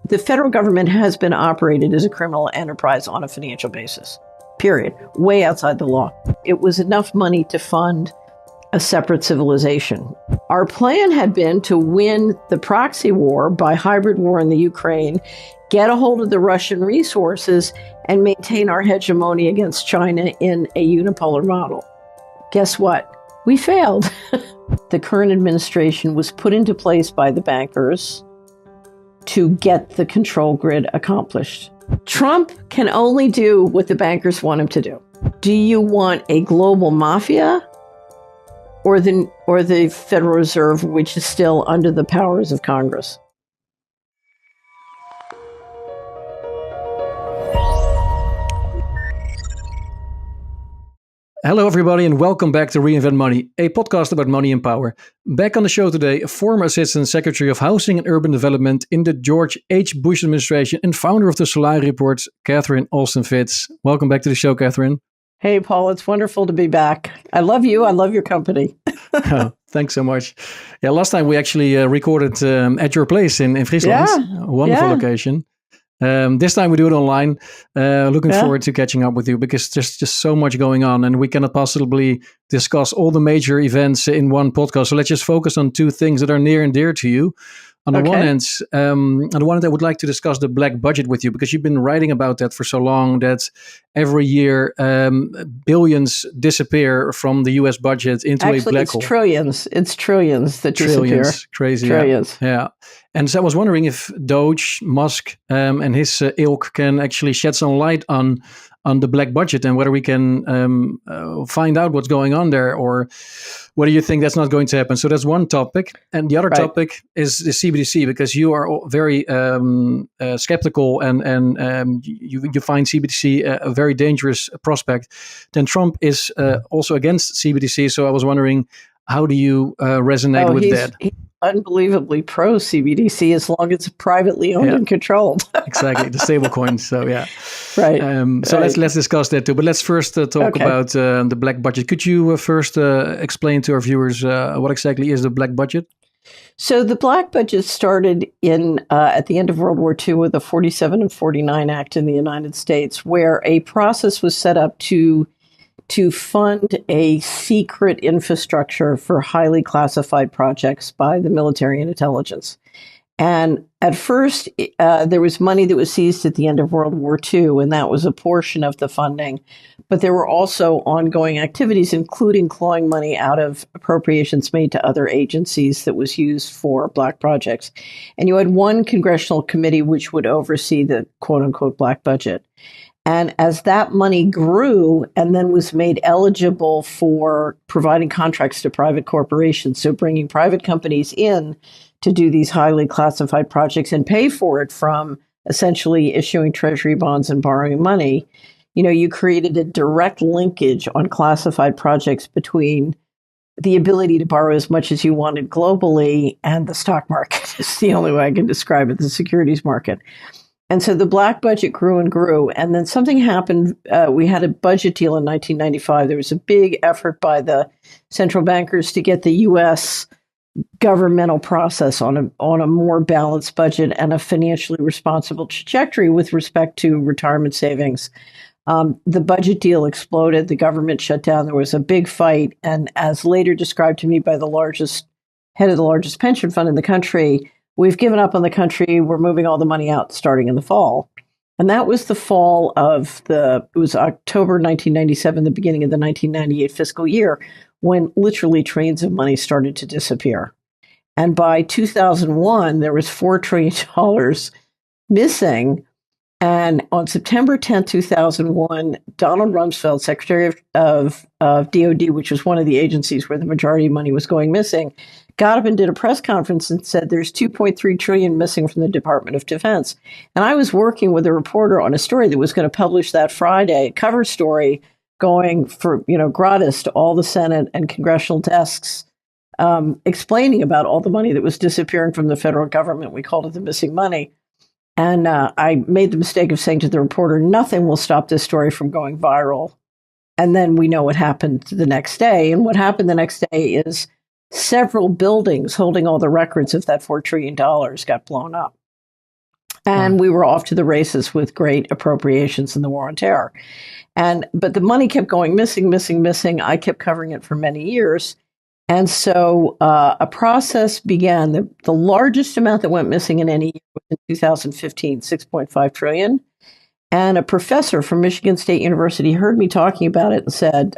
The federal government has been operated as a criminal enterprise on a financial basis, period, way outside the law. It was enough money to fund a separate civilization. Our plan had been to win the proxy war by hybrid war in the Ukraine, get a hold of the Russian resources, and maintain our hegemony against China in a unipolar model. Guess what? We failed. The current administration was put into place by the bankers to get the control grid accomplished. Trump can only do what the bankers want him to do. Do you want a global mafia or the Federal Reserve, which is still under the powers of Congress? Hello, everybody, and welcome back to Reinvent Money, a podcast about money and power. Back on the show today, former Assistant Secretary of Housing and Urban Development in the George H. Bush administration and founder of the Solari Report, Catherine Alston-Fitz. Welcome back to the show, Catherine. Hey, Paul, it's wonderful to be back. I love you. I love your company. Oh, thanks so much. Yeah, last time we actually recorded at your place in Friesland. Yeah. A wonderful location. This time we do it online. Looking forward to catching up with you because there's just so much going on and we cannot possibly discuss all the major events in one podcast. So let's just focus on two things that are near and dear to you. On the one hand, I would like to discuss the black budget with you because you've been writing about that for so long that every year billions disappear from the U.S. budget into a black hole. It's trillions that disappear. Crazy. Trillions. Yeah. And so I was wondering if Doge, Musk, and his ilk can actually shed some light on the black budget and whether we can find out what's going on there, or whether you think that's not going to happen. So that's one topic. And the other topic is the CBDC, because you are very skeptical and you find CBDC a very dangerous prospect. Then Trump is also against CBDC. So I was wondering, how do you resonate with that? He's unbelievably pro CBDC as long as it's privately owned and controlled. Exactly, the stable coins. So yeah, right. So let's discuss that too. But let's first talk about the black budget. Could you first explain to our viewers what exactly is the black budget? So the black budget started in at the end of World War II with the 47 and 49 Act in the United States, where a process was set up to fund a secret infrastructure for highly classified projects by the military and intelligence. And at first, there was money that was seized at the end of World War II, and that was a portion of the funding. But there were also ongoing activities, including clawing money out of appropriations made to other agencies that was used for black projects. And you had one congressional committee which would oversee the quote-unquote black budget. And as that money grew and then was made eligible for providing contracts to private corporations, so bringing private companies in to do these highly classified projects and pay for it from essentially issuing treasury bonds and borrowing money, you created a direct linkage on classified projects between the ability to borrow as much as you wanted globally and the stock market. It's the only way I can describe it, the securities market. And so the black budget grew and grew. And then something happened. We had a budget deal in 1995. There was a big effort by the central bankers to get the U.S. governmental process on a more balanced budget and a financially responsible trajectory with respect to retirement savings. The budget deal exploded. The government shut down. There was a big fight. And as later described to me by the head of the largest pension fund in the country, we've given up on the country. We're moving all the money out starting in the fall. And that was the fall of it was October 1997, the beginning of the 1998 fiscal year, when literally trains of money started to disappear. And by 2001, there was $4 trillion missing. And on September 10, 2001, Donald Rumsfeld, Secretary of DOD, which was one of the agencies where the majority of money was going missing, got up and did a press conference and said there's $2.3 trillion missing from the Department of Defense. And I was working with a reporter on a story that was going to publish that Friday, cover story, going for, gratis to all the Senate and congressional desks, explaining about all the money that was disappearing from the federal government. We called it the missing money. And I made the mistake of saying to the reporter, nothing will stop this story from going viral. And then we know what happened the next day. And what happened the next day is several buildings holding all the records of that $4 trillion got blown up. And we were off to the races with great appropriations in the war on terror. But the money kept going missing. I kept covering it for many years. And so a process began. The largest amount that went missing in any year was in 2015, 6.5 trillion. And a professor from Michigan State University heard me talking about it and said,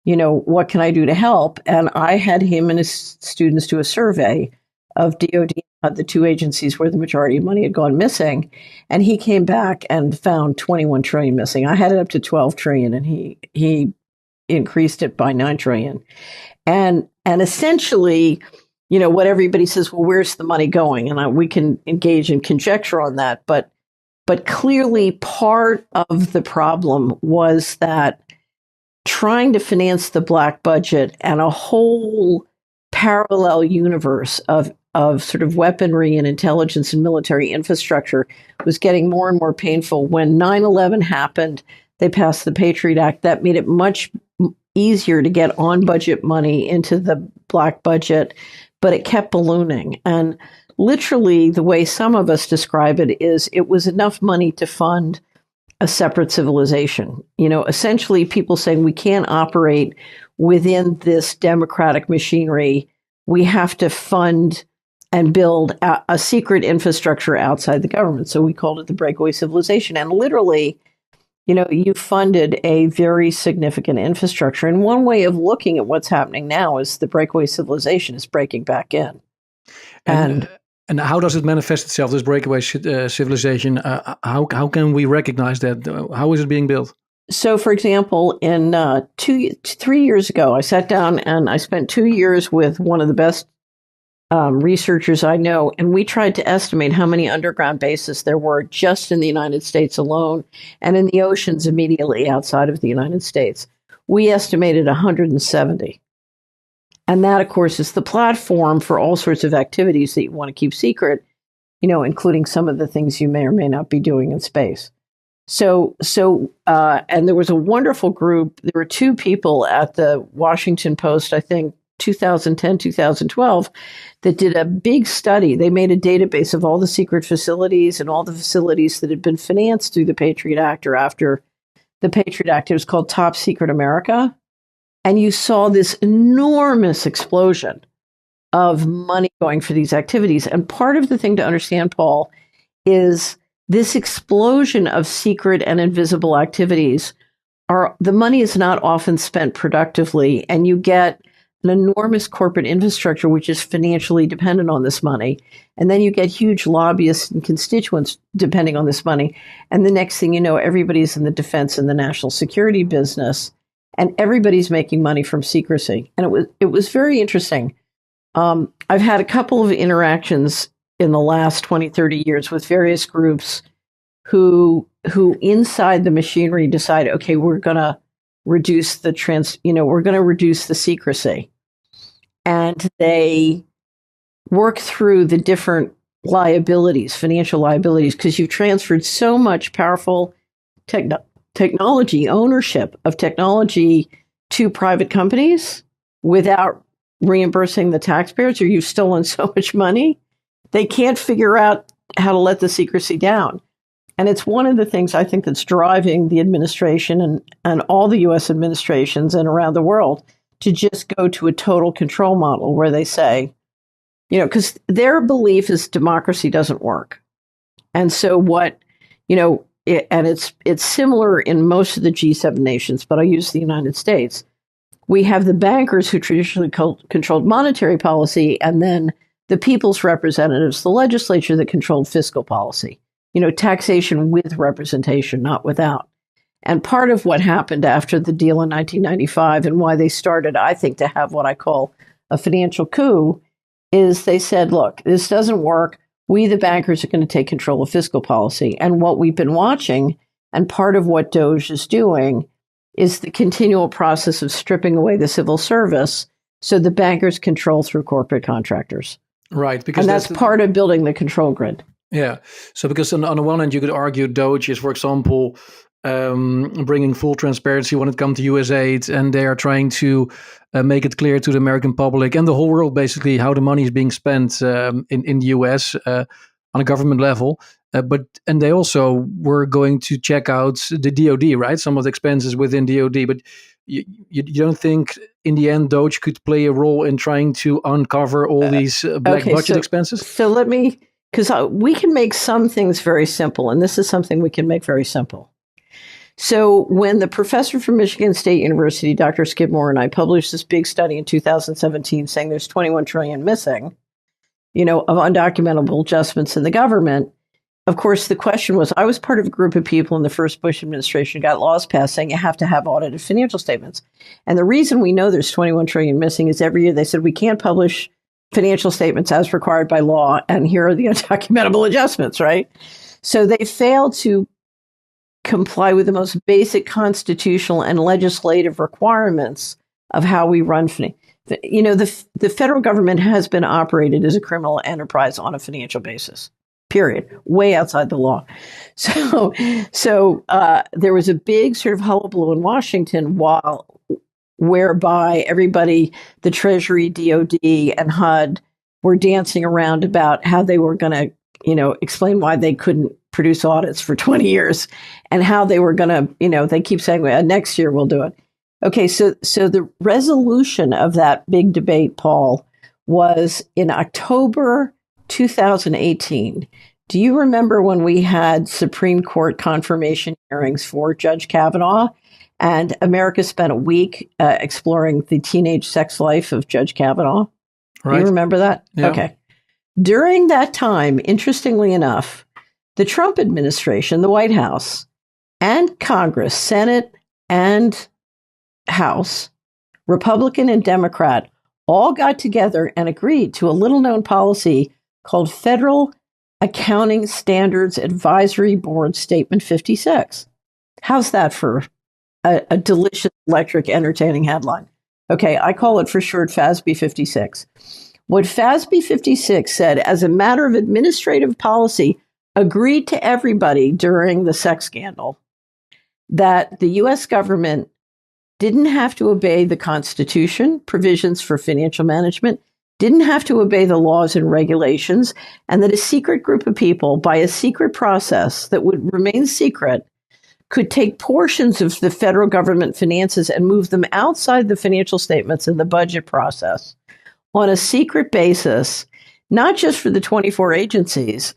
what can I do to help? And I had him and his students do a survey of DOD, the two agencies where the majority of money had gone missing. And he came back and found 21 trillion missing. I had it up to 12 trillion, and he increased it by 9 trillion. And essentially, what everybody says, well, where's the money going? And we can engage in conjecture on that. But clearly part of the problem was that trying to finance the black budget and a whole parallel universe of sort of weaponry and intelligence and military infrastructure was getting more and more painful. When 9/11 happened, they passed the Patriot Act. That made it much easier to get on budget money into the black budget, but it kept ballooning. And literally, the way some of us describe it is it was enough money to fund a separate civilization. Essentially people saying we can't operate within this democratic machinery. We have to fund and build a secret infrastructure outside the government. So we called it the Breakaway civilization. And literally, you funded a very significant infrastructure. And one way of looking at what's happening now is the Breakaway civilization is breaking back in. And how does it manifest itself, this breakaway civilization? How can we recognize that? How is it being built? So, for example, in 3 years ago, I sat down and I spent 2 years with one of the best researchers I know, and we tried to estimate how many underground bases there were just in the United States alone and in the oceans immediately outside of the United States. We estimated 170. And that, of course, is the platform for all sorts of activities that you want to keep secret, including some of the things you may or may not be doing in space. And there was a wonderful group. There were two people at the Washington Post, I think, 2010, 2012, that did a big study. They made a database of all the secret facilities and all the facilities that had been financed through the Patriot Act or after the Patriot Act. It was called Top Secret America. And you saw this enormous explosion of money going for these activities. And part of the thing to understand, Paul, is this explosion of secret and invisible activities the money is not often spent productively, and you get an enormous corporate infrastructure which is financially dependent on this money. And then you get huge lobbyists and constituents depending on this money. And the next thing you know, everybody's in the defense and the national security business, and everybody's making money from secrecy. And it was very interesting. I've had a couple of interactions in the last 20, 30 years with various groups who inside the machinery decide, okay, we're going to reduce we're going to reduce the secrecy. And they work through the different liabilities, financial liabilities, because you've transferred so much powerful technology, ownership of technology to private companies without reimbursing the taxpayers, or you've stolen so much money. They can't figure out how to let the secrecy down. And it's one of the things I think that's driving the administration and all the U.S. administrations and around the world to just go to a total control model where they say, because their belief is democracy doesn't work. And so it's similar in most of the G7 nations, but I use the United States. We have the bankers who traditionally controlled monetary policy, and then the people's representatives, the legislature that controlled fiscal policy. Taxation with representation, not without. And part of what happened after the deal in 1995 and why they started, I think, to have what I call a financial coup is they said, look, this doesn't work. We, the bankers, are going to take control of fiscal policy. And what we've been watching, and part of what DOGE is doing, is the continual process of stripping away the civil service so the bankers control through corporate contractors. Right. And that's part of building the control grid. Yeah. So because on the one hand, you could argue DOGE is, for example, bringing full transparency when it comes to US aid, and they are trying to make it clear to the American public and the whole world, basically, how the money is being spent in the US. on a government level. And they also were going to check out the DoD, right? Some of the expenses within DoD. But you don't think in the end Doge could play a role in trying to uncover all these black budget expenses? So let me, because we can make some things very simple, and this is something we can make very simple. So when the professor from Michigan State University, Dr. Skidmore, and I published this big study in 2017 saying there's 21 trillion missing, of undocumentable adjustments in the government, of course, the question was, I was part of a group of people in the first Bush administration who got laws passed saying you have to have audited financial statements. And the reason we know there's 21 trillion missing is every year they said we can't publish financial statements as required by law, and here are the undocumentable adjustments, right? So they failed to comply with the most basic constitutional and legislative requirements of how we run finance. The federal government has been operated as a criminal enterprise on a financial basis. Period. Way outside the law. So there was a big sort of hullabaloo in Washington whereby everybody, the Treasury, DOD, and HUD were dancing around about how they were going to, explain why they couldn't produce audits for 20 years and how they were going to, they keep saying, well, next year we'll do it. Okay, so the resolution of that big debate, Paul, was in October 2018. Do you remember when we had Supreme Court confirmation hearings for Judge Kavanaugh, and America spent a week exploring the teenage sex life of Judge Kavanaugh? Right. Do you remember that? Yeah. Okay. During that time, interestingly enough, the Trump administration, the White House, and Congress, Senate and House, Republican and Democrat, all got together and agreed to a little-known policy called Federal Accounting Standards Advisory Board Statement 56. How's that for a delicious, electric, entertaining headline? Okay, I call it for short FASB 56. What FASB 56 said, as a matter of administrative policy, agreed to everybody during the sex scandal that the U.S. government didn't have to obey the Constitution, provisions for financial management, didn't have to obey the laws and regulations, and that a secret group of people, by a secret process that would remain secret, could take portions of the federal government finances and move them outside the financial statements and the budget process on a secret basis, not just for the 24 agencies,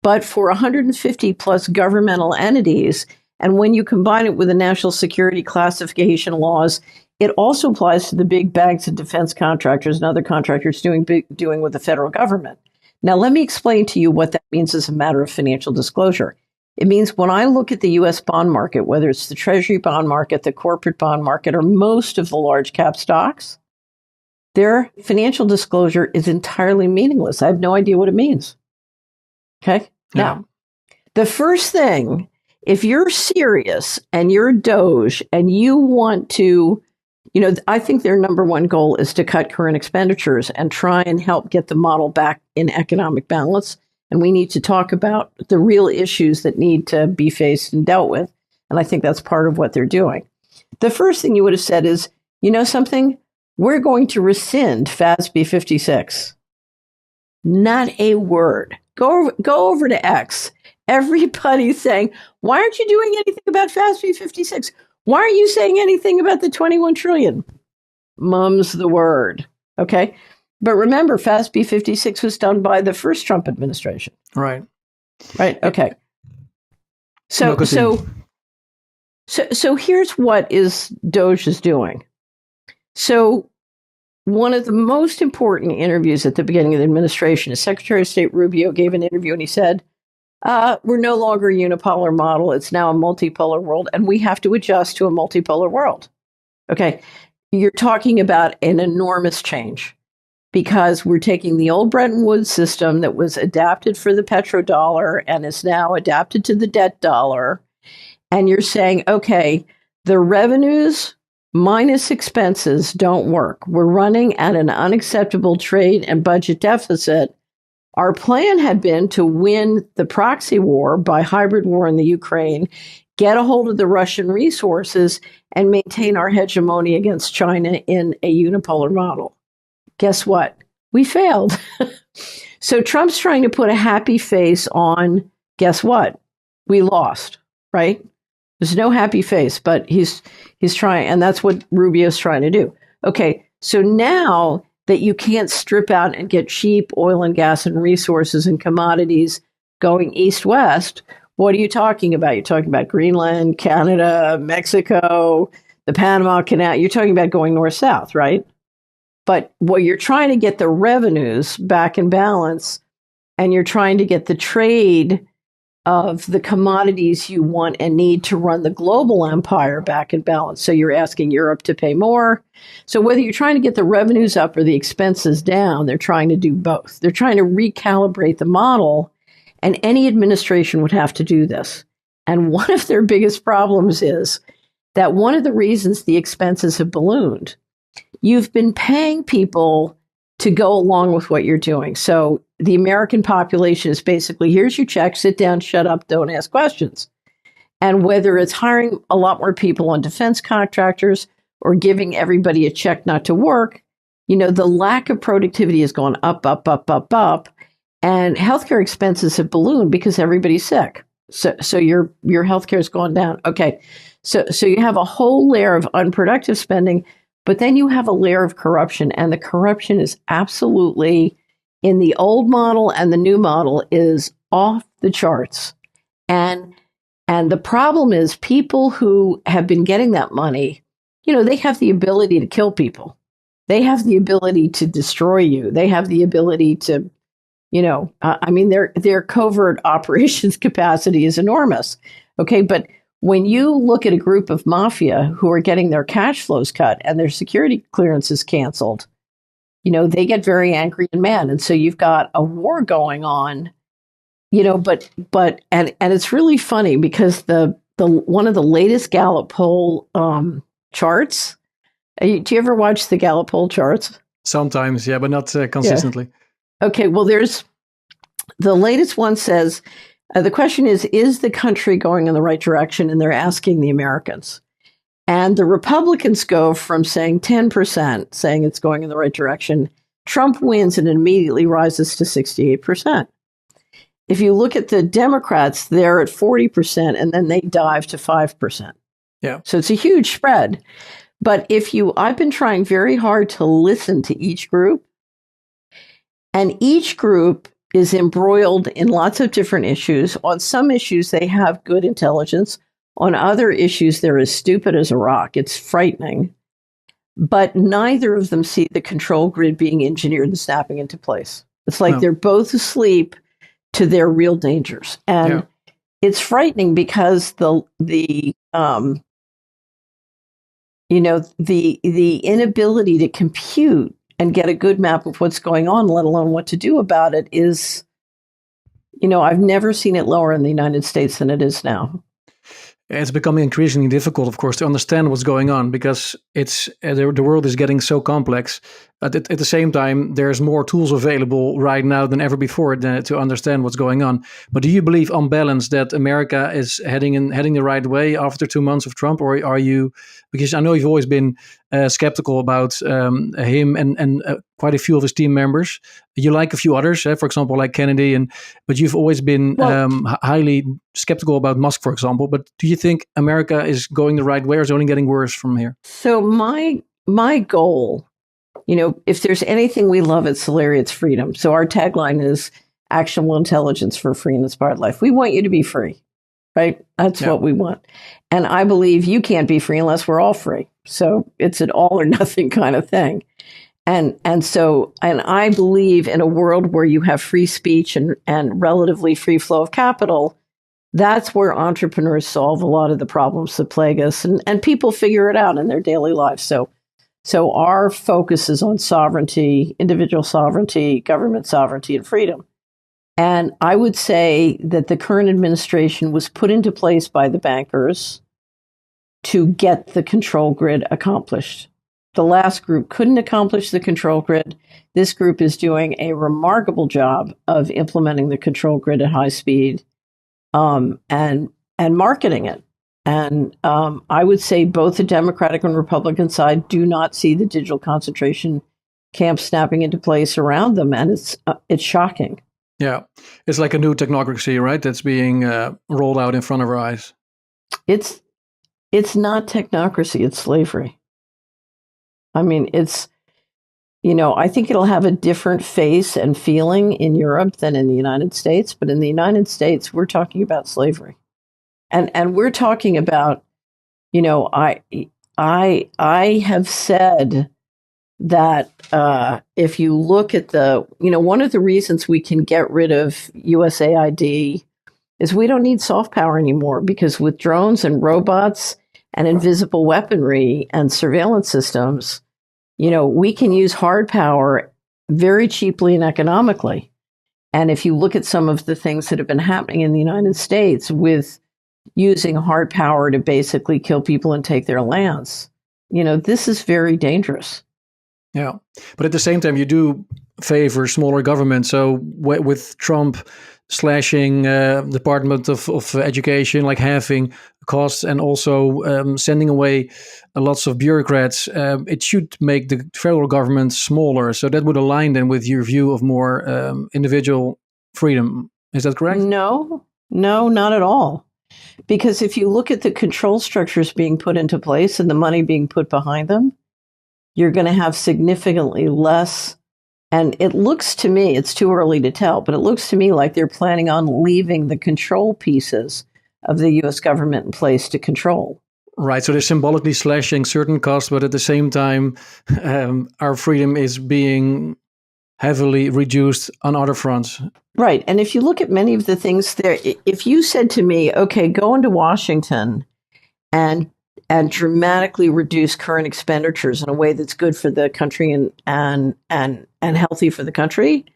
but for 150 plus governmental entities. And when you combine it with the national security classification laws, it also applies to the big banks and defense contractors and other contractors doing with the federal government. Now, let me explain to you what that means as a matter of financial disclosure. It means when I look at the U.S. bond market, whether it's the Treasury bond market, the corporate bond market, or most of the large cap stocks, their financial disclosure is entirely meaningless. I have no idea what it means. Okay? Yeah. Now, the first thing, if you're serious and you're Doge and you want to, I think their number one goal is to cut current expenditures and try and help get the model back in economic balance. And we need to talk about the real issues that need to be faced and dealt with. And I think that's part of what they're doing. The first thing you would have said is, something? We're going to rescind FASB 56. Not a word. Go over to X. Everybody's saying, why aren't you doing anything about FASB 56? Why aren't you saying anything about the 21 trillion? Mum's the word. Okay. But remember, FASB 56 was done by the first Trump administration. Right. Right. Okay. So here's what Doge is doing. So one of the most important interviews at the beginning of the administration is Secretary of State Rubio gave an interview and he said, we're no longer a unipolar model. It's now a multipolar world, and we have to adjust to a multipolar world. Okay. You're talking about an enormous change because we're taking the old Bretton Woods system that was adapted for the petrodollar and is now adapted to the debt dollar. And you're saying, okay, the revenues minus expenses don't work. We're running at an unacceptable trade and budget deficit. Our plan had been to win the proxy war by hybrid war in the Ukraine, get a hold of the Russian resources, and maintain our hegemony against China in a unipolar model. Guess what? We failed. So Trump's trying to put a happy face on, guess what? We lost, right? There's no happy face, but he's trying, and that's what Rubio's trying to do. Okay, so now that you can't strip out and get cheap oil and gas and resources and commodities going east-west, what are you talking about? You're talking about Greenland, Canada, Mexico, the Panama Canal. You're talking about going north-south, right? But what you're trying to get the revenues back in balance, and you're trying to get the trade of the commodities you want and need to run the global empire back in balance. So you're asking Europe to pay more. So whether you're trying to get the revenues up or the expenses down, they're trying to do both. They're trying to recalibrate the model, and any administration would have to do this. And one of their biggest problems is that one of the reasons the expenses have ballooned, you've been paying people to go along with what you're doing. So the American population is basically, here's your check, sit down, shut up, don't ask questions. And whether it's hiring a lot more people on defense contractors or giving everybody a check not to work, the lack of productivity has gone up, up, up, up, up. And healthcare expenses have ballooned because everybody's sick. So your healthcare has gone down. Okay. So you have a whole layer of unproductive spending, but then you have a layer of corruption, and the corruption is absolutely, in the old model and the new model, is off the charts. And the problem is people who have been getting that money, they have the ability to kill people. They have the ability to destroy you. They have the ability to, their covert operations capacity is enormous. Okay, but when you look at a group of mafia who are getting their cash flows cut and their security clearances canceled, they get very angry and mad. And so you've got a war going on, but it's really funny because the one of the latest Gallup poll charts, do you ever watch the Gallup poll charts? Sometimes, yeah, but not consistently. Yeah. Okay, well, there's the latest one says, the question is the country going in the right direction? And they're asking the Americans. And the Republicans go from saying 10%, saying it's going in the right direction. Trump wins and it immediately rises to 68%. If you look at the Democrats, they're at 40%, and then they dive to 5%. Yeah. So it's a huge spread. But I've been trying very hard to listen to each group, and each group is embroiled in lots of different issues. On some issues, they have good intelligence. On other issues, they're as stupid as a rock. It's frightening. But neither of them see the control grid being engineered and snapping into place. It's like They're both asleep to their real dangers. And it's frightening because the inability to compute and get a good map of what's going on, let alone what to do about it, is, I've never seen it lower in the United States than it is now. It's becoming increasingly difficult, of course, to understand what's going on because the world is getting so complex. But at the same time, there's more tools available right now than ever before to understand what's going on. But do you believe, on balance, that America is heading the right way after 2 months of Trump, or are you? Because I know you've always been skeptical about him and quite a few of his team members. You like a few others, for example, like Kennedy, but you've always been highly skeptical about Musk, for example. But do you think America is going the right way, or is it only getting worse from here? So my goal, if there's anything we love at Solari, it's freedom. So our tagline is actionable intelligence for free and inspired life. We want you to be free, right? That's what we want. And I believe you can't be free unless we're all free. So it's an all or nothing kind of thing. And I believe in a world where you have free speech and relatively free flow of capital. That's where entrepreneurs solve a lot of the problems that plague us, and people figure it out in their daily lives. So our focus is on sovereignty, individual sovereignty, government sovereignty, and freedom. And I would say that the current administration was put into place by the bankers to get the control grid accomplished. The last group couldn't accomplish the control grid. This group is doing a remarkable job of implementing the control grid at high speed, and marketing it. And I would say both the Democratic and Republican side do not see the digital concentration camps snapping into place around them, and it's shocking. Yeah, it's like a new technocracy, right? That's being rolled out in front of our eyes. It's not technocracy; it's slavery. I mean, I think it'll have a different face and feeling in Europe than in the United States. But in the United States, we're talking about slavery, and we're talking about, I have said that if you look at one of the reasons we can get rid of USAID is we don't need soft power anymore, because with drones and robots and invisible weaponry and surveillance systems, we can use hard power very cheaply and economically. And if you look at some of the things that have been happening in the United States with using hard power to basically kill people and take their lands, this is very dangerous. Yeah, but at the same time, you do favor smaller government. So with Trump slashing Department of Education, like halving costs, and also sending away lots of bureaucrats, it should make the federal government smaller. So that would align then with your view of more individual freedom. Is that correct? No, not at all. Because if you look at the control structures being put into place and the money being put behind them, you're going to have significantly less. And it looks to me, it's too early to tell, but it looks to me like they're planning on leaving the control pieces of the U.S. government in place to control. Right. So they're symbolically slashing certain costs, but at the same time, our freedom is being heavily reduced on other fronts. Right. And if you look at many of the things there, if you said to me, okay, go into Washington and dramatically reduce current expenditures in a way that's good for the country and healthy for the country,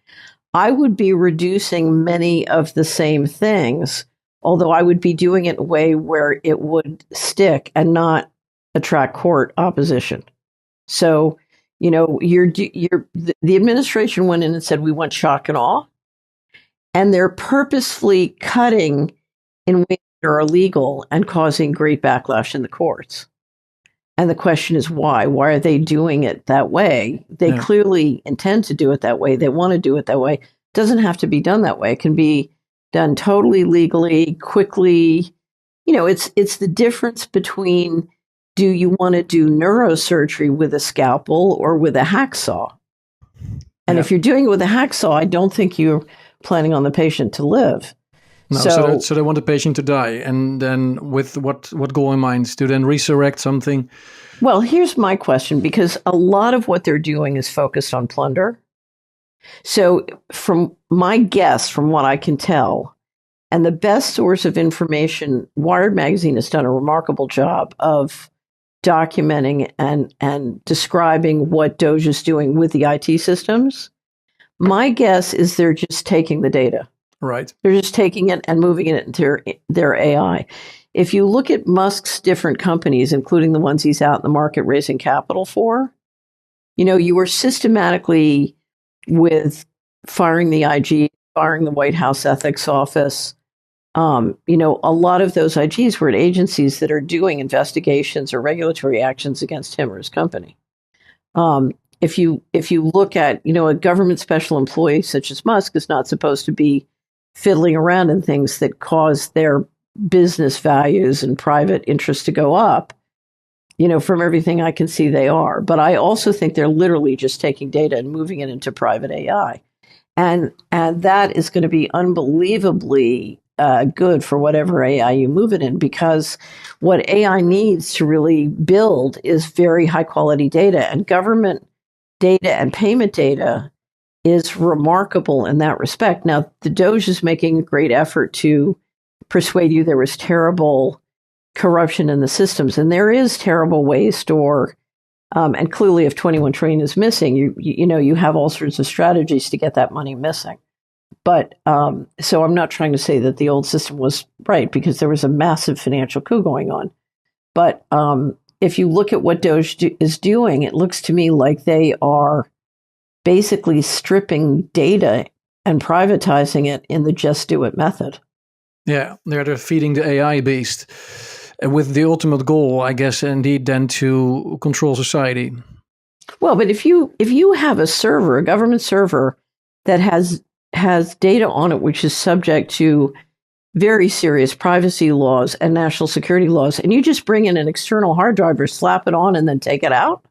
I would be reducing many of the same things, although I would be doing it in a way where it would stick and not attract court opposition. So, the administration went in and said, we want shock and awe, and they're purposefully cutting in ways are illegal and causing great backlash in the courts. And the question is why? Why are they doing it that way? They clearly intend to do it that way. They want to do it that way. It doesn't have to be done that way. It can be done totally legally, quickly. It's the difference between, do you want to do neurosurgery with a scalpel or with a hacksaw? And if you're doing it with a hacksaw, I don't think you're planning on the patient to live. No, so they want the patient to die, and then with what goal in mind? To then resurrect something? Well, here's my question, because a lot of what they're doing is focused on plunder. So from my guess, from what I can tell, and the best source of information, Wired Magazine has done a remarkable job of documenting and describing what DOJ is doing with the IT systems. My guess is they're just taking the data. Right. They're just taking it and moving it into their AI. If you look at Musk's different companies, including the ones he's out in the market raising capital for, you were systematically with firing the IG, firing the White House Ethics Office. A lot of those IGs were at agencies that are doing investigations or regulatory actions against him or his company. If you look at, a government special employee such as Musk is not supposed to be fiddling around in things that cause their business values and private interests to go up. From everything I can see, they are. But I also think they're literally just taking data and moving it into private AI. And that is going to be unbelievably good for whatever AI you move it in, because what AI needs to really build is very high quality data, and government data and payment data is remarkable in that respect. Now, the DOJ is making a great effort to persuade you there was terrible corruption in the systems, and there is terrible waste, and clearly if 21 trillion is missing, you have all sorts of strategies to get that money missing. But so I'm not trying to say that the old system was right, because there was a massive financial coup going on. But if you look at what DOJ is doing, it looks to me like they are basically stripping data and privatizing it in the just do it method. Yeah, they're feeding the AI beast with the ultimate goal, I guess, indeed, then to control society. Well, but if you have a server, a government server that has data on it which is subject to very serious privacy laws and national security laws, and you just bring in an external hard drive, slap it on, and then take it out,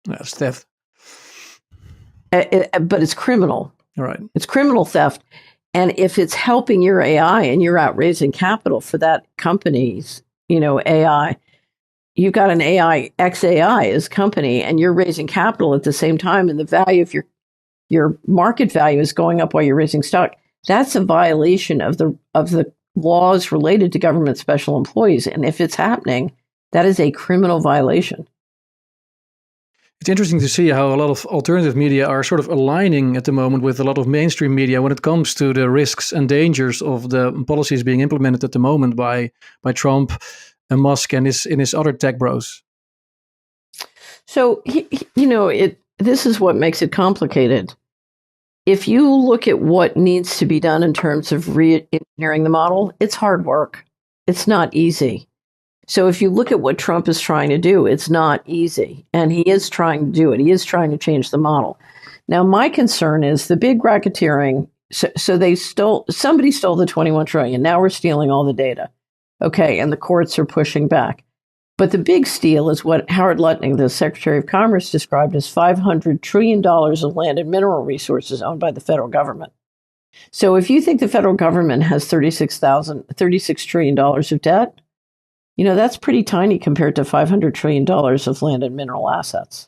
that's theft. But it's criminal. Right. It's criminal theft. And if it's helping your AI and you're out raising capital for that company's, AI, you've got an AI, XAI as company, and you're raising capital at the same time, and the value of your market value is going up while you're raising stock. That's a violation of the laws related to government special employees. And if it's happening, that is a criminal violation. It's interesting to see how a lot of alternative media are sort of aligning at the moment with a lot of mainstream media when it comes to the risks and dangers of the policies being implemented at the moment by Trump and Musk and his other tech bros. So, this is what makes it complicated. If you look at what needs to be done in terms of re-engineering the model, it's hard work. It's not easy. So if you look at what Trump is trying to do, it's not easy. And he is trying to do it. He is trying to change the model. Now, my concern is the big racketeering. So somebody stole the 21 trillion. Now we're stealing all the data. Okay. And the courts are pushing back. But the big steal is what Howard Lutnick, the Secretary of Commerce, described as $500 trillion of land and mineral resources owned by the federal government. So if you think the federal government has $36 trillion of debt, that's pretty tiny compared to $500 trillion of land and mineral assets.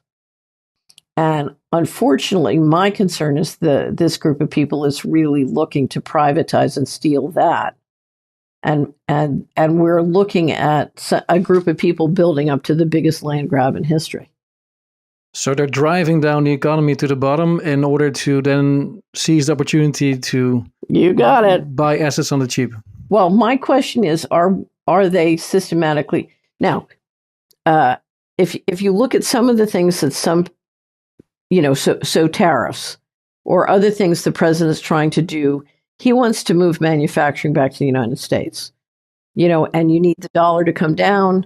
And unfortunately, my concern is this group of people is really looking to privatize and steal that. And we're looking at a group of people building up to the biggest land grab in history. So they're driving down the economy to the bottom in order to then seize the opportunity to buy assets on the cheap. Well, my question is, are they systematically now? If you look at some of the things that so tariffs or other things the president's trying to do, he wants to move manufacturing back to the United States, and you need the dollar to come down,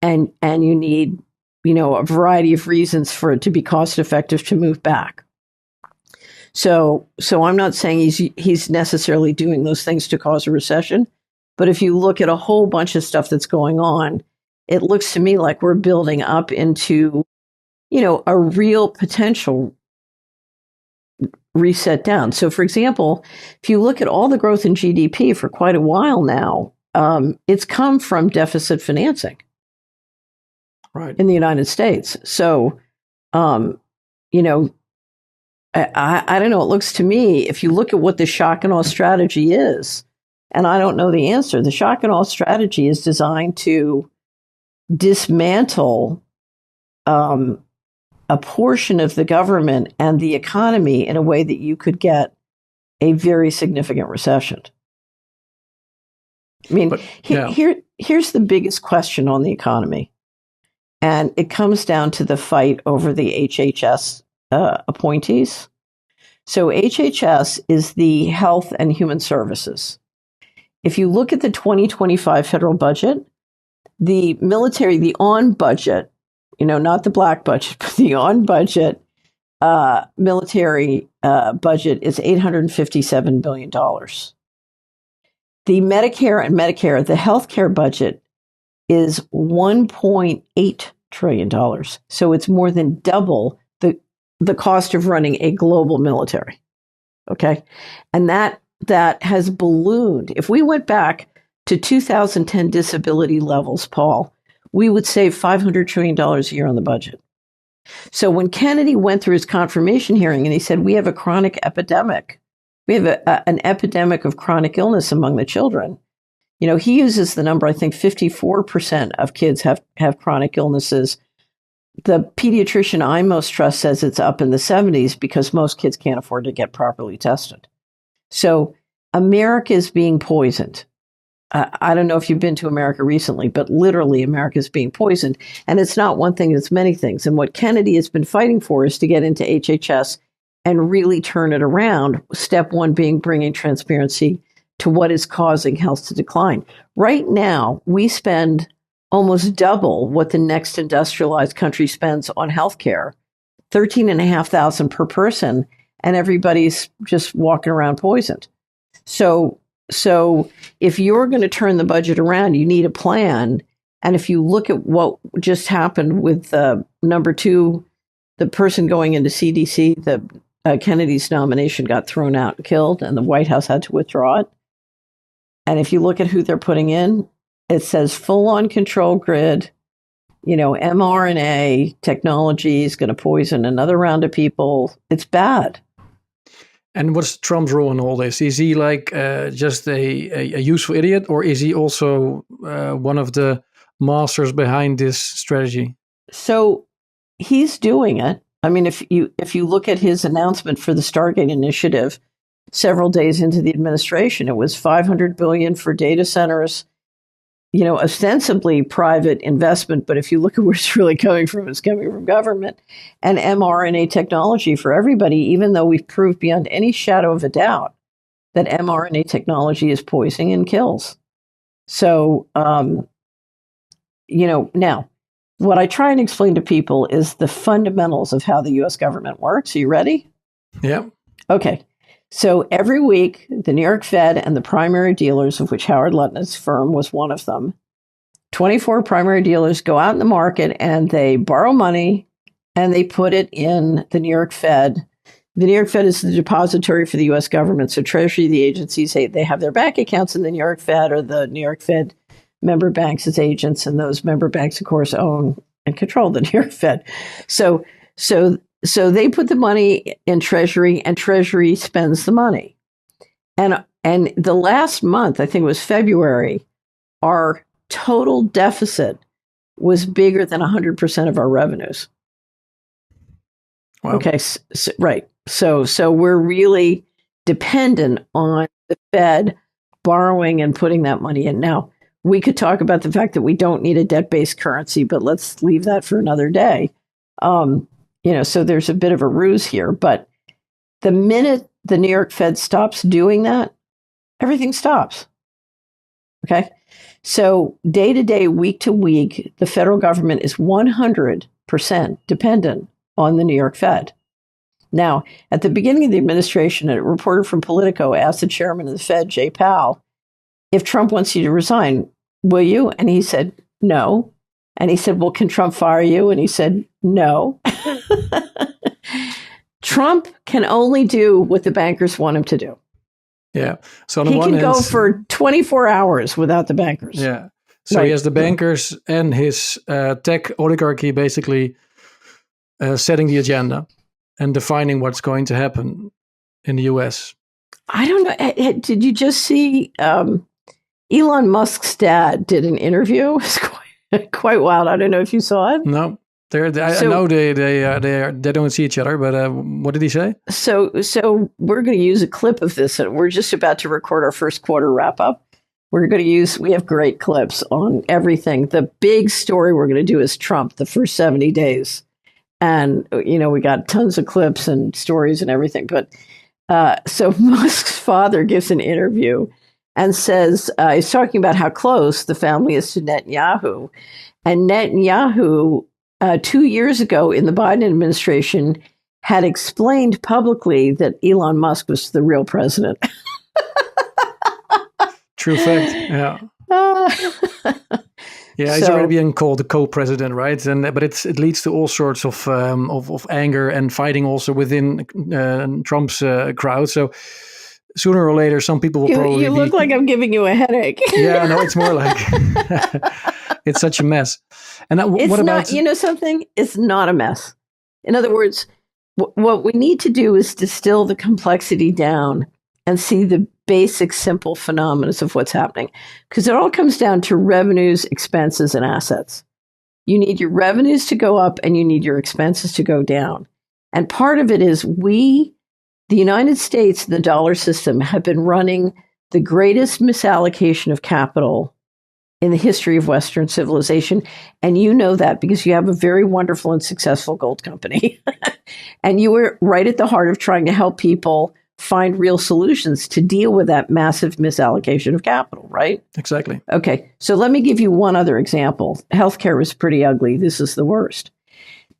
and you need a variety of reasons for it to be cost effective to move back. So I'm not saying he's necessarily doing those things to cause a recession. But if you look at a whole bunch of stuff that's going on, it looks to me like we're building up into, a real potential reset down. So, for example, if you look at all the growth in GDP for quite a while now, it's come from deficit financing, right, in the United States. So, I don't know. It looks to me, if you look at what the shock and awe strategy is, and I don't know the answer. The shock and awe strategy is designed to dismantle a portion of the government and the economy in a way that you could get a very significant recession. I mean, here's the biggest question on the economy. And it comes down to the fight over the HHS appointees. So HHS is the Health and Human Services. If you look at the 2025 federal budget, the military, the on budget, not the black budget, but the on budget military budget is $857 billion. The Medicare and Medicare, the healthcare budget is $1.8 trillion. So it's more than double the cost of running a global military. Okay. And that has ballooned. If we went back to 2010 disability levels, Paul, we would save $500 trillion a year on the budget. So when Kennedy went through his confirmation hearing and he said, we have a chronic epidemic, we have an epidemic of chronic illness among the children. He uses the number, I think 54% of kids have chronic illnesses. The pediatrician I most trust says it's up in the 70s because most kids can't afford to get properly tested. So America is being poisoned. I don't know if you've been to America recently, but literally America is being poisoned. And it's not one thing, it's many things. And what Kennedy has been fighting for is to get into HHS and really turn it around. Step one being bringing transparency to what is causing health to decline. Right now, we spend almost double what the next industrialized country spends on healthcare. 13,500 per person, and everybody's just walking around poisoned. So if you're going to turn the budget around, you need a plan. And if you look at what just happened with number 2, the person going into CDC, Kennedy's nomination got thrown out and killed, and the White House had to withdraw it. And if you look at who they're putting in, it says full-on control grid, mRNA technology is going to poison another round of people. It's bad. And what's Trump's role in all this? Is he just a useful idiot, or is he also one of the masters behind this strategy? So he's doing it. I mean, if you look at his announcement for the Stargate initiative, several days into the administration, it was $500 billion for data centers, ostensibly private investment. But if you look at where it's really coming from, it's coming from government, and mRNA technology for everybody, even though we've proved beyond any shadow of a doubt that mRNA technology is poisoning and kills. So, now what I try and explain to people is the fundamentals of how the U.S. government works. Are you ready? Yeah. Okay. So every week, the New York Fed and the primary dealers, of which Howard Lutnick's firm was one of them, 24 primary dealers go out in the market and they borrow money and they put it in the New York Fed. The New York Fed is the depository for the U.S. government. So Treasury, the agencies, they have their bank accounts in the New York Fed, or the New York Fed member banks as agents. And those member banks, of course, own and control the New York Fed. So they put the money in Treasury, and Treasury spends the money. And the last month, I think it was February, our total deficit was bigger than 100% of our revenues. Wow. Okay, right. So we're really dependent on the Fed borrowing and putting that money in. Now, we could talk about the fact that we don't need a debt-based currency, but let's leave that for another day. So there's a bit of a ruse here. But the minute the New York Fed stops doing that, everything stops. Okay? So day to day, week to week, the federal government is 100% dependent on the New York Fed. Now, at the beginning of the administration, a reporter from Politico asked the chairman of the Fed, Jay Powell, if Trump wants you to resign, will you? And he said, no. And he said, well, can Trump fire you? And he said, no. Trump can only do what the bankers want him to do. Yeah. So he can go for 24 hours without the bankers. Yeah. So right. He has the bankers and his tech oligarchy basically setting the agenda and defining what's going to happen in the US. I don't know. Did you just see Elon Musk's dad did an interview? It was quite wild. I don't know if you saw it. No. I know they don't see each other, but what did he say? So we're going to use a clip of this, and we're just about to record our first quarter wrap up. We have great clips on everything. The big story we're going to do is Trump, the first 70 days. And, we got tons of clips and stories and everything. But so Musk's father gives an interview and says, he's talking about how close the family is to Netanyahu. And Netanyahu, 2 years ago in the Biden administration, had explained publicly that Elon Musk was the real president. True fact. Yeah. Yeah, he's already being called the co-president, right? But it leads to all sorts of anger and fighting also within Trump's crowd. So sooner or later, some people will probably. You look like I'm giving you a headache. Yeah, no, it's more like it's such a mess. And what about something? It's not a mess. In other words, what we need to do is distill the complexity down and see the basic, simple phenomena of what's happening. Because it all comes down to revenues, expenses, and assets. You need your revenues to go up and you need your expenses to go down. And part of it is the United States, the dollar system, have been running the greatest misallocation of capital in the history of Western civilization. And you know that because you have a very wonderful and successful gold company. And you were right at the heart of trying to help people find real solutions to deal with that massive misallocation of capital, right? Exactly. Okay, so let me give you one other example. Healthcare was pretty ugly. This is the worst.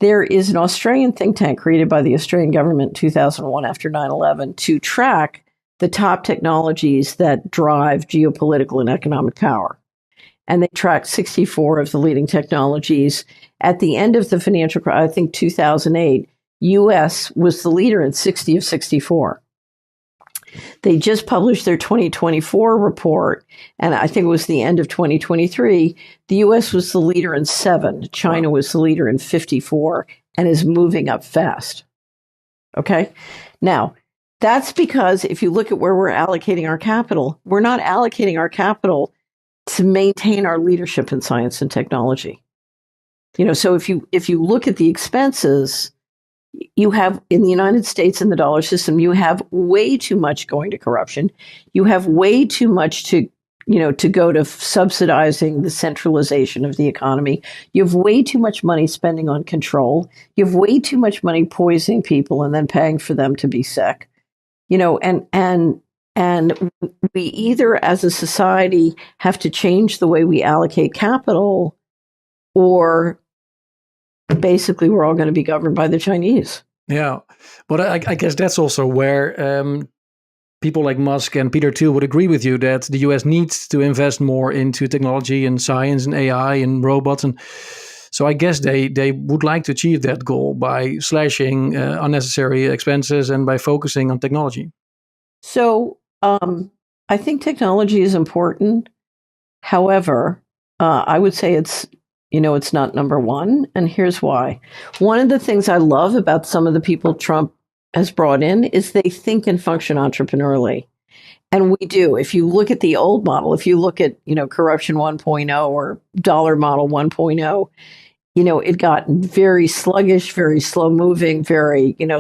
there is an Australian think tank created by the Australian government in 2001 after 9/11 to track the top technologies that drive geopolitical and economic power. And they tracked 64 of the leading technologies. At the end of the financial crisis, I think 2008, U.S. was the leader in 60 of 64. They just published their 2024 report, and I think it was the end of 2023. The U.S. was the leader in 7. China was the leader in 54 and is moving up fast. Okay? Now, that's because if you look at where we're allocating our capital, we're not allocating our capital to maintain our leadership in science and technology. So if you look at the expenses, you have in the United States in the dollar system, you have way too much going to corruption. You have way too much to go to subsidizing the centralization of the economy. You have way too much money spending on control. You have way too much money poisoning people and then paying for them to be sick. And we either as a society have to change the way we allocate capital, or basically we're all going to be governed by the Chinese. Yeah, but I guess that's also where people like Musk and Peter Thiel would agree with you that the US needs to invest more into technology and science and AI and robots. And so I guess they would like to achieve that goal by slashing unnecessary expenses and by focusing on technology. So I think technology is important. However, I would say it's not number one. And here's why. One of the things I love about some of the people Trump has brought in is they think and function entrepreneurially. And we do. If you look at the old model, if you look at, corruption 1.0 or dollar model 1.0, it got very sluggish, very slow moving,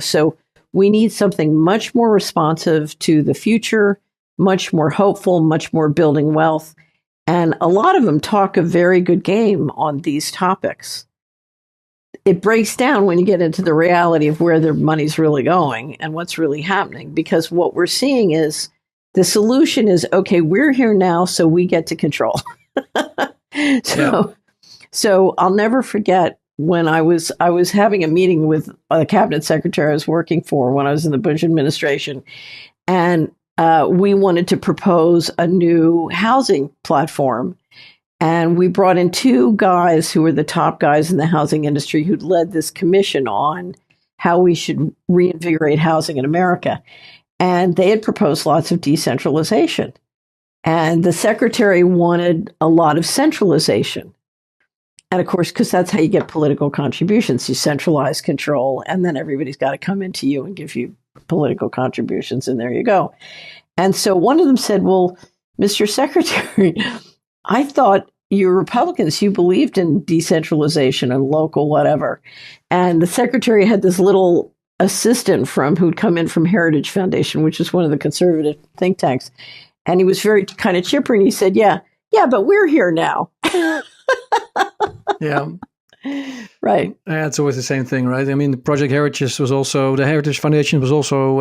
so we need something much more responsive to the future, much more hopeful, much more building wealth. And a lot of them talk a very good game on these topics. It breaks down when you get into the reality of where their money's really going and what's really happening, because what we're seeing is the solution is, okay, we're here now, so we get to control. So I'll never forget when I was having a meeting with a cabinet secretary I was working for when I was in the Bush administration, and we wanted to propose a new housing platform. And we brought in 2 guys who were the top guys in the housing industry who'd led this commission on how we should reinvigorate housing in America. And they had proposed lots of decentralization. And the secretary wanted a lot of centralization. And of course, because that's how you get political contributions, you centralize control, and then everybody's got to come into you and give you political contributions, and there you go. And so one of them said, well, Mr. Secretary, I thought you Republicans, you believed in decentralization and local whatever. And the secretary had this little assistant who'd come in from Heritage Foundation, which is one of the conservative think tanks. And he was very kind of chipper, and he said, yeah, but we're here now. Yeah. Right. Yeah, it's always the same thing, right? I mean, the Heritage Foundation was also,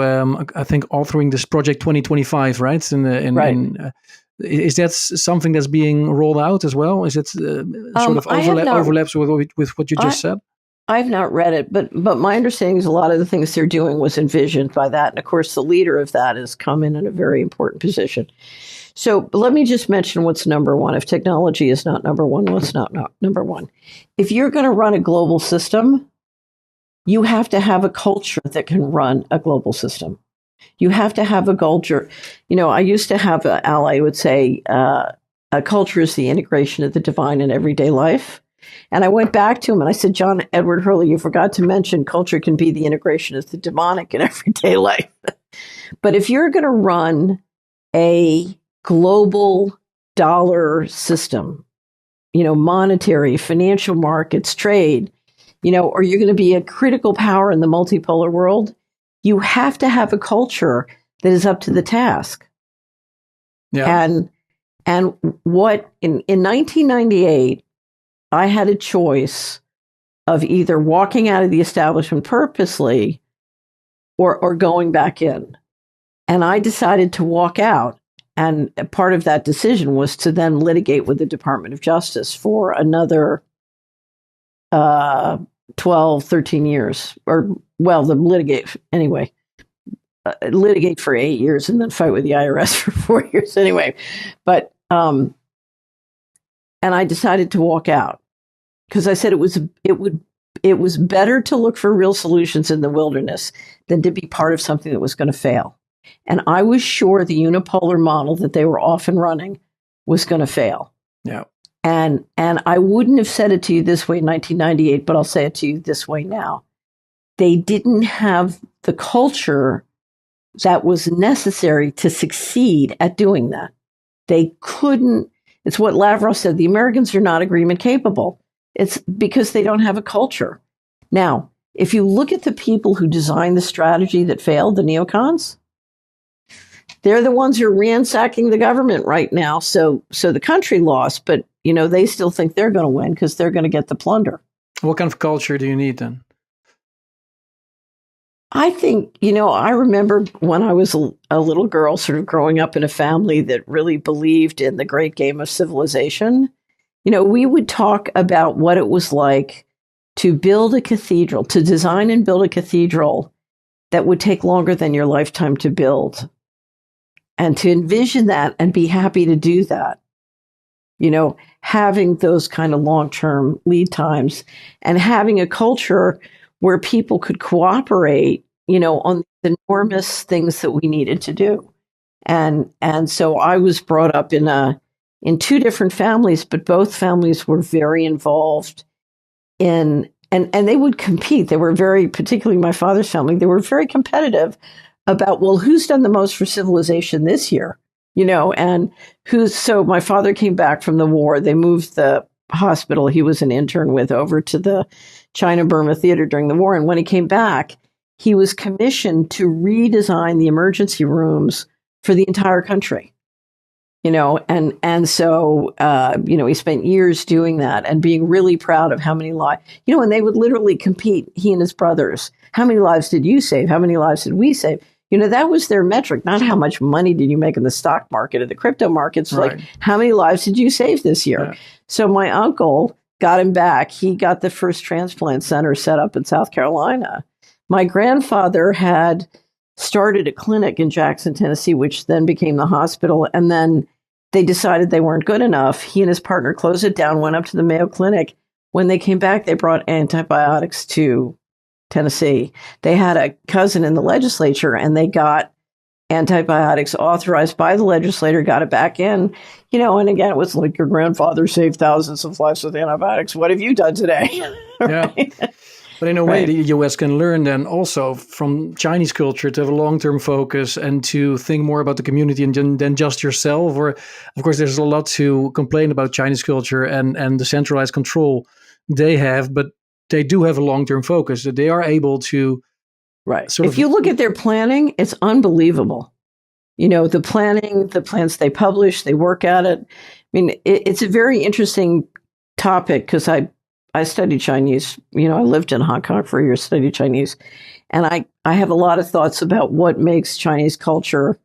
I think, authoring this Project 2025, right? Right. Is that something that's being rolled out as well? Is it sort of overlaps with what you just said? I've not read it, but my understanding is a lot of the things they're doing was envisioned by that. And of course, the leader of that has come in a very important position. So let me just mention what's number one. If technology is not number one, what's not number one? If you're going to run a global system, you have to have a culture that can run a global system. You have to have a culture. I used to have an ally who would say, a culture is the integration of the divine in everyday life. And I went back to him and I said, John Edward Hurley, you forgot to mention culture can be the integration of the demonic in everyday life. But if you're going to run a global dollar system, monetary, financial markets, trade, or you're going to be a critical power in the multipolar world, you have to have a culture that is up to the task. Yeah. And what in 1998, I had a choice of either walking out of the establishment purposely or going back in. And I decided to walk out. And part of that decision was to then litigate with the Department of Justice for another 12, 13 years, or well, the litigate for 8 years and then fight with the IRS for 4 years anyway. But, and I decided to walk out because I said it was better to look for real solutions in the wilderness than to be part of something that was going to fail. And I was sure the unipolar model that they were off and running was going to fail. Yeah. And I wouldn't have said it to you this way in 1998, but I'll say it to you this way now. They didn't have the culture that was necessary to succeed at doing that. They couldn't. It's what Lavrov said. The Americans are not agreement capable. It's because they don't have a culture. Now, if you look at the people who designed the strategy that failed, the neocons, they're the ones who are ransacking the government right now. So the country lost, but they still think they're going to win because they're going to get the plunder. What kind of culture do you need then? I think, I remember when I was a little girl sort of growing up in a family that really believed in the great game of civilization. We would talk about what it was like to build a cathedral, to design and build a cathedral that would take longer than your lifetime to build. And to envision that and be happy to do that, having those kind of long-term lead times and having a culture where people could cooperate, on the enormous things that we needed to do. And so I was brought up in two different families, but both families were very involved and they would compete. They were particularly my father's family, they were very competitive about, well, who's done the most for civilization this year, and so my father came back from the war. They moved the hospital he was an intern with over to the China-Burma theater during the war. And when he came back, he was commissioned to redesign the emergency rooms for the entire country, and so, he spent years doing that and being really proud of how many lives, and they would literally compete, he and his brothers. How many lives did you save? How many lives did we save? That was their metric, not how much money did you make in the stock market or the crypto markets, right. Like how many lives did you save this year? Yeah. So my uncle got him back. He got the first transplant center set up in South Carolina. My grandfather had started a clinic in Jackson, Tennessee, which then became the hospital. And then they decided they weren't good enough. He and his partner closed it down, went up to the Mayo Clinic. When they came back, they brought antibiotics to Tennessee. They had a cousin in the legislature and they got antibiotics authorized by the legislator, got it back in, and again, it was like your grandfather saved thousands of lives with antibiotics. What have you done today? Yeah. But in a way, the US can learn then also from Chinese culture to have a long-term focus and to think more about the community than just yourself. Or, of course, there's a lot to complain about Chinese culture and the centralized control they have, but they do have a long-term focus. That they are able to If you look at their planning, it's unbelievable. The plans they publish, they work at it. I mean, it's a very interesting topic because I studied Chinese. I lived in Hong Kong for a year, studied Chinese. And I have a lot of thoughts about what makes Chinese culture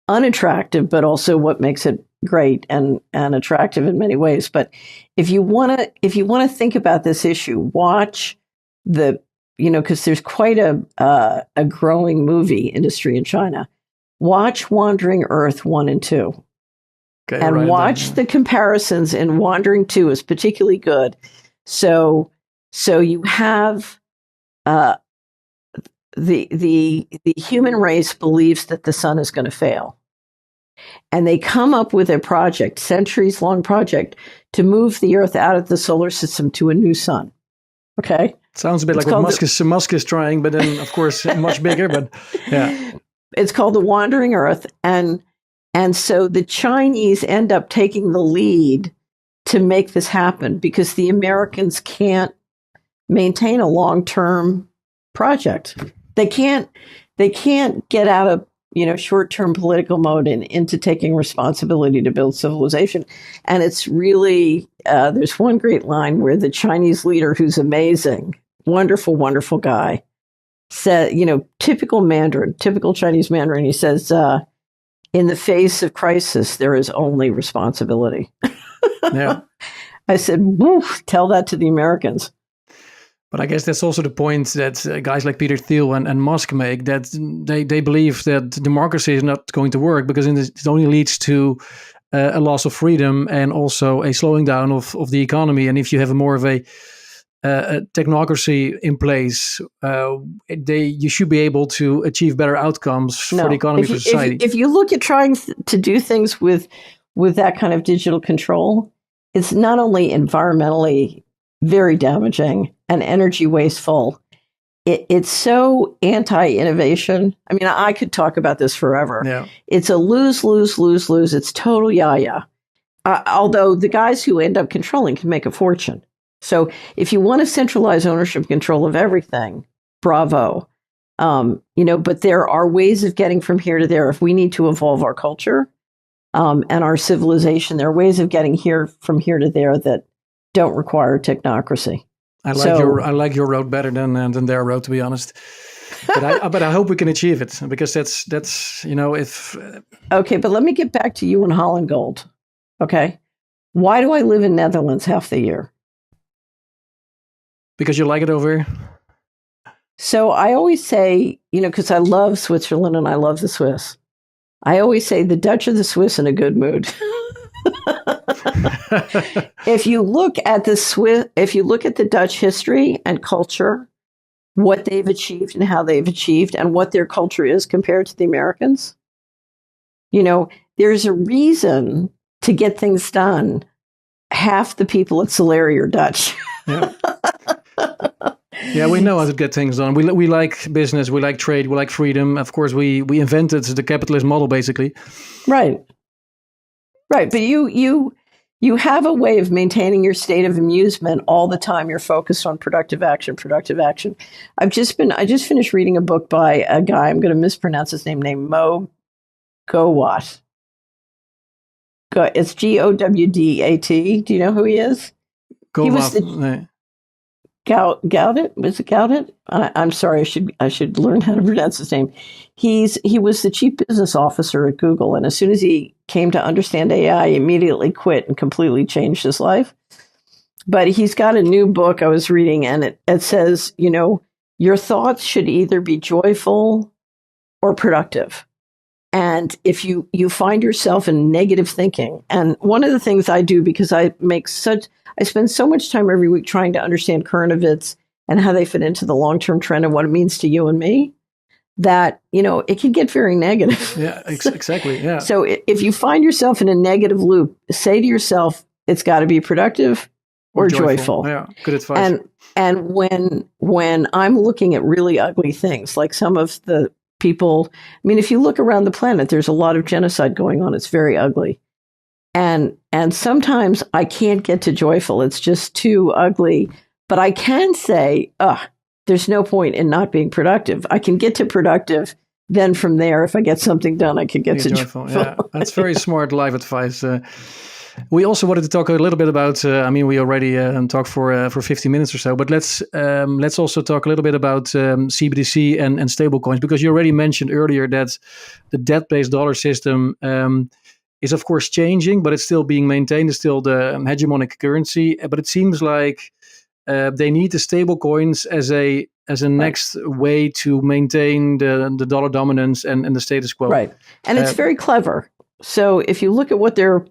unattractive, but also what makes it great and attractive in many ways. But if you want to think about this issue, watch because there's quite a growing movie industry in China. Watch Wandering Earth 1 and 2. Okay, and watch the comparisons in Wandering 2 is particularly good. So you have the human race believes that the sun is going to fail. And they come up with a project, centuries-long project, to move the Earth out of the solar system to a new sun. Okay? Sounds a bit like what Musk is trying, but then, of course, much bigger. But yeah. It's called the Wandering Earth. And so the Chinese end up taking the lead to make this happen because the Americans can't maintain a long-term project. They can't get out of short-term political mode and into taking responsibility to build civilization. And it's really, there's one great line where the Chinese leader, who's amazing, wonderful, wonderful guy, said, typical Mandarin, typical Chinese Mandarin, he says, in the face of crisis, there is only responsibility. Yeah. I said, woo, tell that to the Americans. But I guess that's also the point that guys like Peter Thiel and Musk make, that they believe that democracy is not going to work because it only leads to a loss of freedom and also a slowing down of the economy. And if you have more of a technocracy in place, you should be able to achieve better outcomes for the economy, for society. If you look at trying to do things with that kind of digital control, it's not only environmentally very damaging and energy wasteful, it's so anti-innovation. I mean, I could talk about this forever. Yeah. It's a lose, lose, lose, lose. It's total yaya. Although the guys who end up controlling can make a fortune. So if you want to centralize ownership control of everything, bravo. But there are ways of getting from here to there. If we need to evolve our culture and our civilization, there are ways of getting from here to there that don't require technocracy. I like your road better than their road, to be honest. But I hope we can achieve it, because that's if. Okay, but let me get back to you and Holland Gold. Okay, why do I live in Netherlands half the year? Because you like it over here? So I always say, because I love Switzerland and I love the Swiss. I always say the Dutch are the Swiss in a good mood. If you look at the Dutch history and culture, what they've achieved and how they've achieved and what their culture is compared to the Americans, there's a reason to get things done. Half the people at Solari are Dutch. Yeah. Yeah, we know how to get things done. We like business, we like trade, we like freedom. Of course, we invented the capitalist model, basically. Right. But you have a way of maintaining your state of amusement all the time. You're focused on productive action. I just finished reading a book by a guy, I'm going to mispronounce his name, named Mo Gowdat. It's Gowdat. Do you know who he is? Gowdat? Was it Gowdat? I'm sorry. I should learn how to pronounce his name. He was the chief business officer at Google, and as soon as he came to understand AI, he immediately quit and completely changed his life. But he's got a new book I was reading, and it says, your thoughts should either be joyful or productive. And if you find yourself in negative thinking, and one of the things I do, because I spend so much time every week trying to understand current events and how they fit into the long-term trend and what it means to you and me, that, it can get very negative. Yeah, exactly. Yeah. So if you find yourself in a negative loop, say to yourself, it's got to be productive or joyful. Yeah, good advice. And when I'm looking at really ugly things, like some of the people, if you look around the planet, there's a lot of genocide going on. It's very ugly. And sometimes I can't get to joyful. It's just too ugly. But I can say, there's no point in not being productive. I can get to productive. Then from there, if I get something done, I can get to joyful. Yeah, that's very smart life advice. We also wanted to talk a little bit about, we already talked for 50 minutes or so, but let's also talk a little bit about CBDC and stablecoins, because you already mentioned earlier that the debt-based dollar system is of course changing, but it's still being maintained. It's still the hegemonic currency, but it seems like they need the stablecoins as a next way to maintain the dollar dominance and the status quo. Right, and it's very clever. So if you look at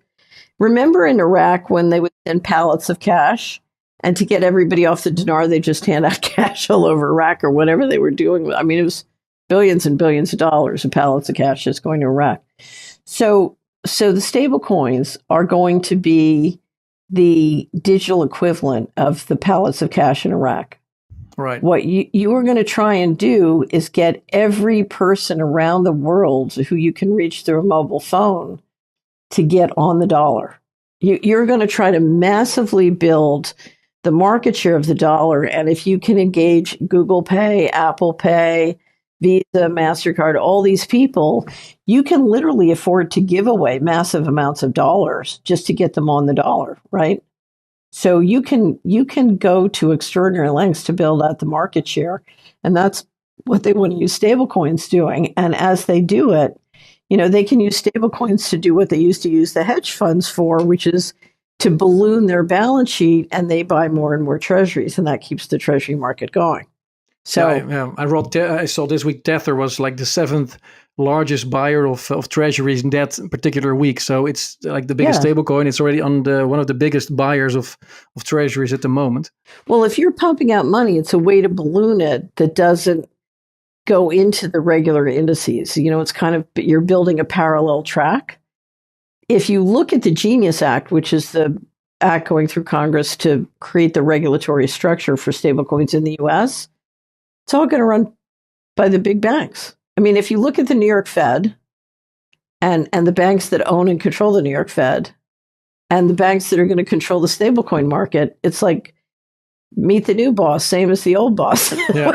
remember in Iraq when they would send pallets of cash, and to get everybody off the dinar, they just hand out cash all over Iraq or whatever they were doing. It was billions and billions of dollars of pallets of cash just going to Iraq. So the stable coins are going to be the digital equivalent of the pallets of cash in Iraq. Right. What you are going to try and do is get every person around the world who you can reach through a mobile phone to get on the dollar. You're going to try to massively build the market share of the dollar. And if you can engage Google Pay, Apple Pay, Visa, MasterCard, all these people, you can literally afford to give away massive amounts of dollars just to get them on the dollar, right? So you can go to extraordinary lengths to build out the market share. And that's what they want to use stablecoins doing. And as they do it, they can use stablecoins to do what they used to use the hedge funds for, which is to balloon their balance sheet, and they buy more and more treasuries, and that keeps the treasury market going. So I saw this week Tether was like the 7th largest buyer of treasuries in that particular week. So it's like the biggest stablecoin. It's already on one of the biggest buyers of treasuries at the moment. Well, if you're pumping out money, it's a way to balloon it that doesn't go into the regular indices. It's kind of, you're building a parallel track. If you look at the Genius Act, which is the act going through Congress to create the regulatory structure for stablecoins in the US, it's all going to run by the big banks. I mean, if you look at the New York Fed and the banks that own and control the New York Fed and the banks that are going to control the stablecoin market, it's like meet the new boss, same as the old boss. Yeah.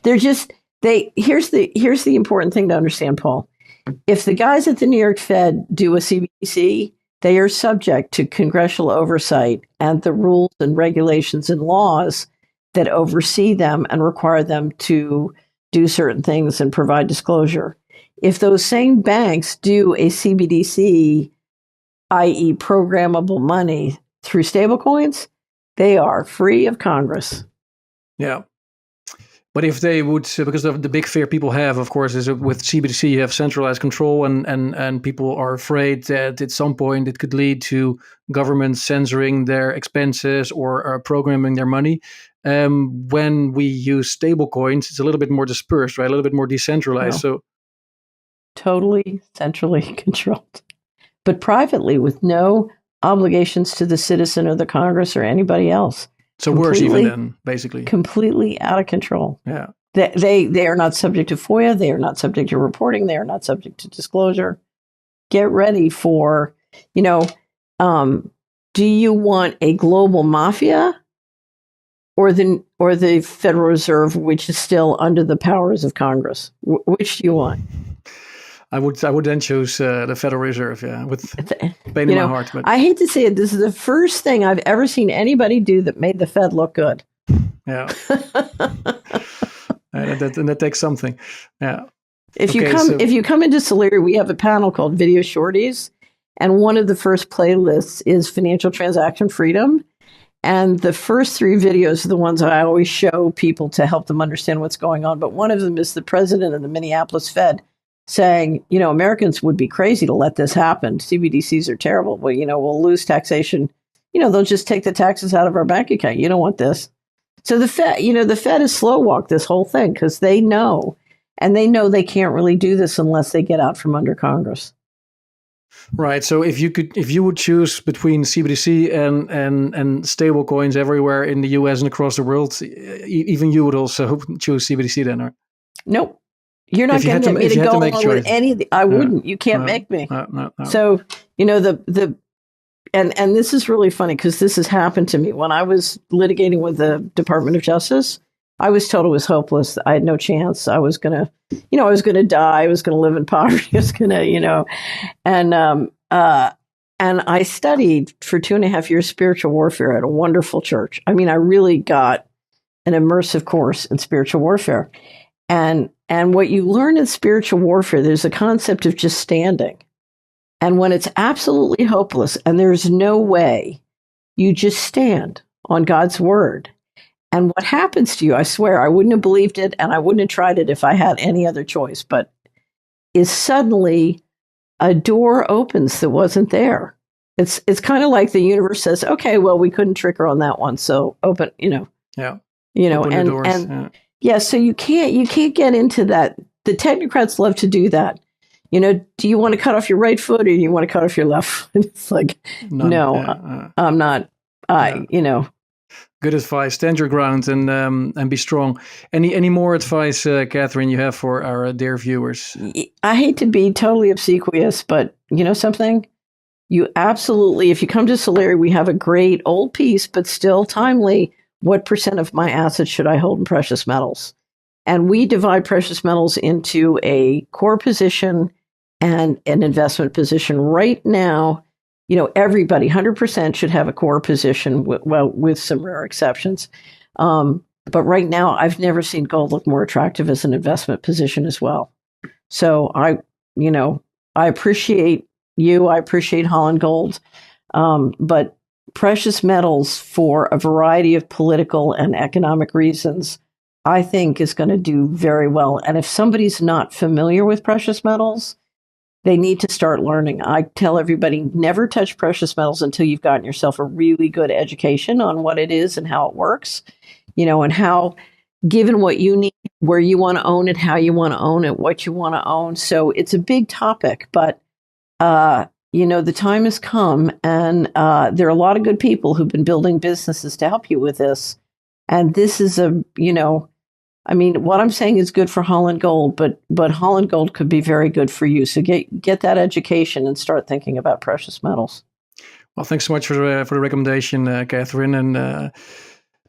Here's the important thing to understand, Paul. If the guys at the New York Fed do a CBDC, they are subject to congressional oversight and the rules and regulations and laws that oversee them and require them to do certain things and provide disclosure. If those same banks do a CBDC, i.e. programmable money through stablecoins, they are free of Congress. Yeah. But if they would, because of the big fear people have, of course, is with CBDC, you have centralized control and people are afraid that at some point it could lead to governments censoring their expenses or programming their money. When we use stable coins, it's a little bit more dispersed, right? A little bit more decentralized. No. So totally centrally controlled, but privately with no obligations to the citizen or the Congress or anybody else. So worse even then, basically. Completely out of control. Yeah. They are not subject to FOIA. They are not subject to reporting. They are not subject to disclosure. Get ready for, do you want a global mafia or the Federal Reserve, which is still under the powers of Congress? Which do you want? I would then choose the Federal Reserve, with pain in my heart. But I hate to say it, this is the first thing I've ever seen anybody do that made the Fed look good. Yeah, and that takes something. Yeah. If you come into Solari, we have a panel called Video Shorties, and one of the first playlists is financial transaction freedom. And the first 3 videos are the ones I always show people to help them understand what's going on. But one of them is the president of the Minneapolis Fed saying, Americans would be crazy to let this happen. CBDCs are terrible. Well, we'll lose taxation. They'll just take the taxes out of our bank account. You don't want this. So the Fed has slow walked this whole thing because they know they can't really do this unless they get out from under Congress. Right. So if you would choose between CBDC and stable coins everywhere in the US and across the world, even you would also choose CBDC then, or? Nope. You're not going to get me to go along with any of the, I wouldn't. You can't make me. No. So, and this is really funny because this has happened to me. When I was litigating with the Department of Justice, I was told it was hopeless. I had no chance. I was going to die. I was going to live in poverty. I was going to, and I studied for 2.5 years spiritual warfare at a wonderful church. I mean, I really got an immersive course in spiritual warfare. And what you learn in spiritual warfare, there's a concept of just standing. And when it's absolutely hopeless and there's no way, you just stand on God's word. And what happens to you, I swear, I wouldn't have believed it and I wouldn't have tried it if I had any other choice, but is suddenly a door opens that wasn't there. It's kind of like the universe says, okay, well, we couldn't trick her on that one. So open, Yeah. Open doors, and yeah, so you can't get into that. The technocrats love to do that. Do you want to cut off your right foot or do you want to cut off your left foot? It's like, I'm not. Good advice. Stand your ground and be strong. Any more advice, Catherine, you have for our dear viewers? I hate to be totally obsequious, but you know something? You absolutely, if you come to Solari, we have a great old piece, but still timely. What % of my assets should I hold in precious metals? And we divide precious metals into a core position and an investment position. Right now, everybody, 100% should have a core position, with some rare exceptions. But right now, I've never seen gold look more attractive as an investment position as well. So I appreciate you. I appreciate Holland Gold. But precious metals, for a variety of political and economic reasons, I think is going to do very well. And if somebody's not familiar with precious metals, they need to start learning. I tell everybody, never touch precious metals until you've gotten yourself a really good education on what it is and how it works, and how, given what you need, where you want to own it, how you want to own it, what you want to own. So it's a big topic, but, the time has come, and there are a lot of good people who've been building businesses to help you with this. And this is what I'm saying is good for Holland Gold, but Holland Gold could be very good for you. So get that education and start thinking about precious metals. Well, thanks so much for the recommendation, Catherine. And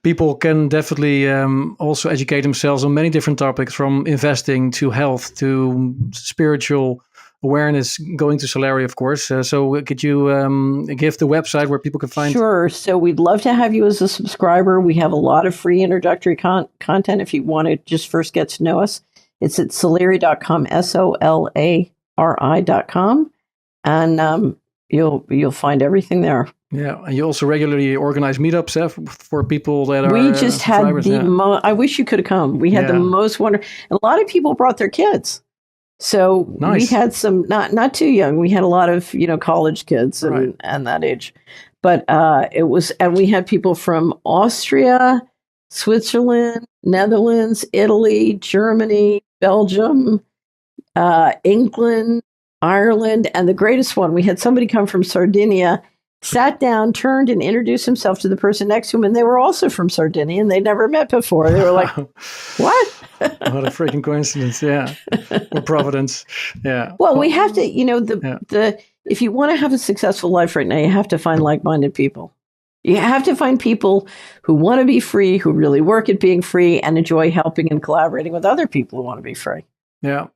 people can definitely also educate themselves on many different topics, from investing to health to spiritual awareness, going to Solari, of course. So could you give the website where people can find? Sure. So we'd love to have you as a subscriber. We have a lot of free introductory content if you want to just first get to know us. It's at solari.com, solari.com. And you'll find everything there. Yeah, and you also regularly organize meetups for people that are. We just had I wish you could have come. We had the most wonderful. A lot of people brought their kids. So nice. We had some not too young. We had a lot of college kids and that age, but and we had people from Austria, Switzerland, Netherlands, Italy, Germany, Belgium, England, Ireland, and the greatest one, we had somebody come from Sardinia, sat down, turned, and introduced himself to the person next to him, and they were also from Sardinia, and they'd never met before. They were like, "What?" What a freaking coincidence, yeah. Or Providence, yeah. Well, we have to, if you want to have a successful life right now, you have to find like-minded people. You have to find people who want to be free, who really work at being free, and enjoy helping and collaborating with other people who want to be free. Yeah.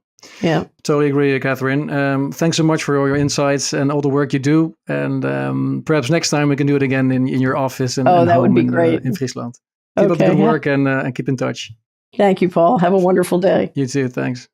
Yeah. Totally agree, Catherine. Thanks so much for all your insights and all the work you do. And perhaps next time we can do it again in your office and that would be great. In Friesland. Keep up the good work and keep in touch. Thank you, Paul. Have a wonderful day. You too. Thanks.